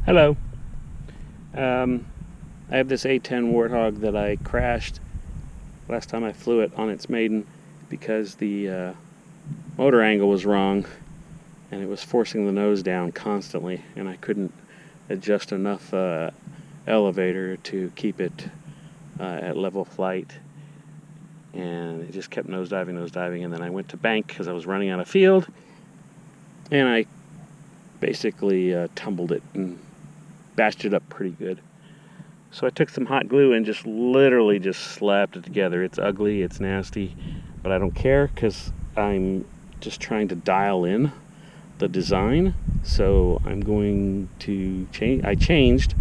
Hello. I have this A-10 Warthog that I crashed last time I flew it on its Maiden because the motor angle was wrong and it was forcing the nose down constantly, and I couldn't adjust enough elevator to keep it at level flight, and it just kept nosediving, and then I went to bank because I was running out of field, and I basically tumbled it and bashed it up pretty good. So I took some hot glue and just literally just slapped it together. It's ugly, it's nasty, but I don't care because I'm just trying to dial in the design. So I'm going to change. I changed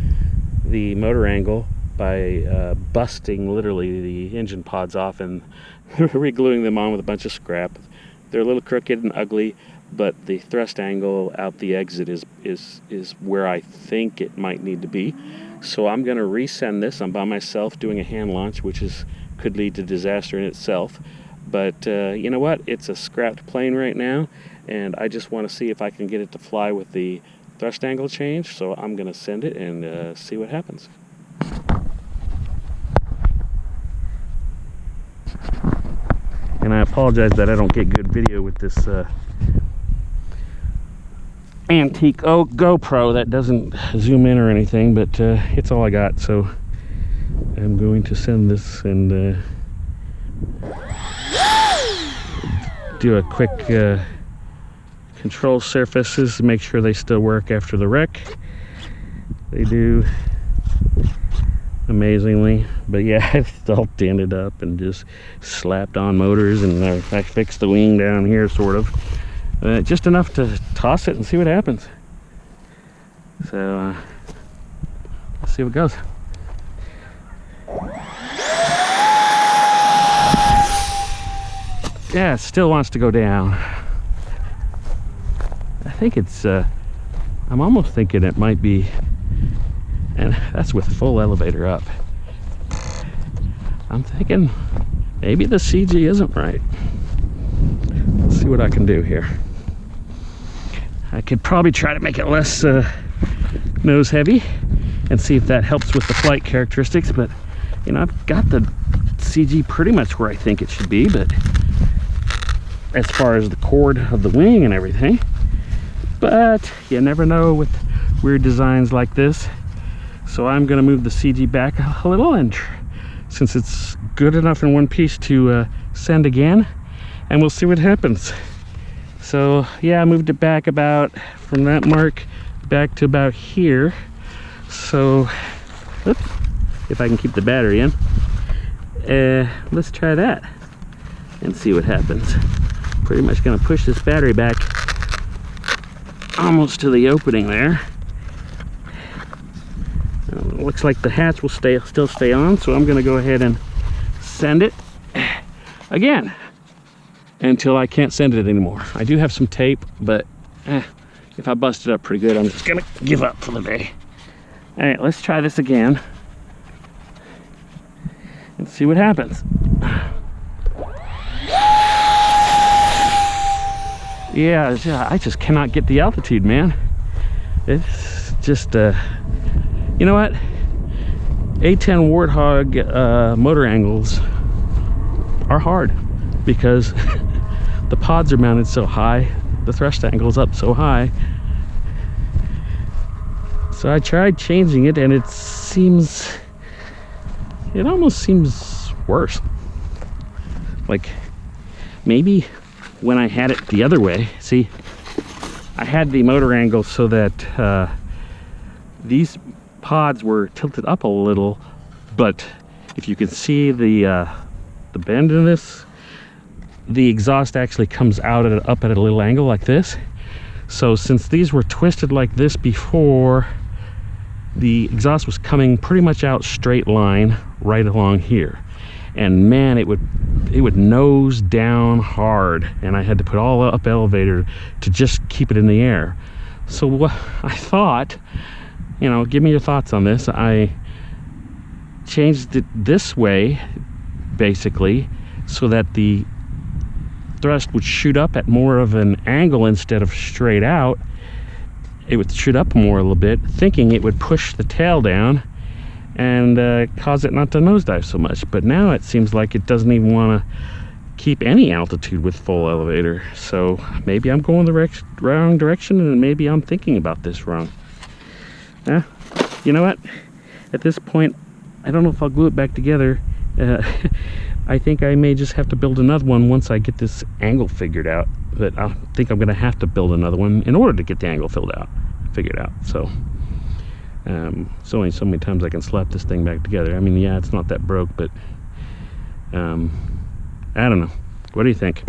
the motor angle by busting literally the engine pods off and re-gluing them on with a bunch of scrap. They're a little crooked and ugly, but the thrust angle out the exit is where I think it might need to be. So I'm going to resend this. I'm by myself doing a hand launch, which could lead to disaster in itself. But you know what? It's a scrapped plane right now, and I just want to see if I can get it to fly with the thrust angle change. So I'm going to send it and see what happens. And I apologize that I don't get good video with this antique GoPro that doesn't zoom in or anything, but it's all I got. So I'm going to send this and do a quick control surfaces to make sure they still work after the wreck. They do amazingly, but yeah, it's all dented up and just slapped on motors, and I fixed the wing down here sort of. Just enough to toss it and see what happens. So let's see what goes. Yeah, it still wants to go down. I think it's I'm almost thinking it might be, and that's with full elevator up. I'm thinking maybe the CG isn't right. Let's see what I can do here. I could probably try to make it less nose heavy and see if that helps with the flight characteristics, but you know, I've got the CG pretty much where I think it should be, but as far as the chord of the wing and everything, but you never know with weird designs like this. So I'm going to move the CG back a little, and since it's good enough in one piece to send again, and we'll see what happens. So yeah, I moved it back about from that mark back to about here. So oops, if I can keep the battery in, let's try that and see what happens. Pretty much going to push this battery back almost to the opening there. Looks like the hatch will still stay on, so I'm going to go ahead and send it again until I can't send it anymore. I do have some tape, but if I bust it up pretty good, I'm just gonna give up for the day. All right, let's try this again and see what happens. Yeah, I just cannot get the altitude, man. It's just you know what, A-10 Warthog motor angles are hard because the pods are mounted so high, the thrust angle is up so high. So I tried changing it, and it almost seems worse. Like maybe when I had it the other way, see, I had the motor angle so that these pods were tilted up a little, but if you can see the bend in this, the exhaust actually comes out up at a little angle like this. So since these were twisted like this before, the exhaust was coming pretty much out straight line right along here, and man, it would nose down hard, and I had to put all up elevator to just keep it in the air. So what I thought, you know, give me your thoughts on this. I changed it this way basically so that the thrust would shoot up at more of an angle instead of straight out, it would shoot up more a little bit, thinking it would push the tail down and cause it not to nosedive so much. But now it seems like it doesn't even want to keep any altitude with full elevator. So maybe I'm going the wrong direction, and maybe I'm thinking about this wrong. You know what? At this point, I don't know if I'll glue it back together. I think I may just have to build another one once I get this angle figured out. But I think I'm going to have to build another one in order to get the angle figured out. So it's only so many times I can slap this thing back together. I mean, yeah, it's not that broke, but I don't know. What do you think?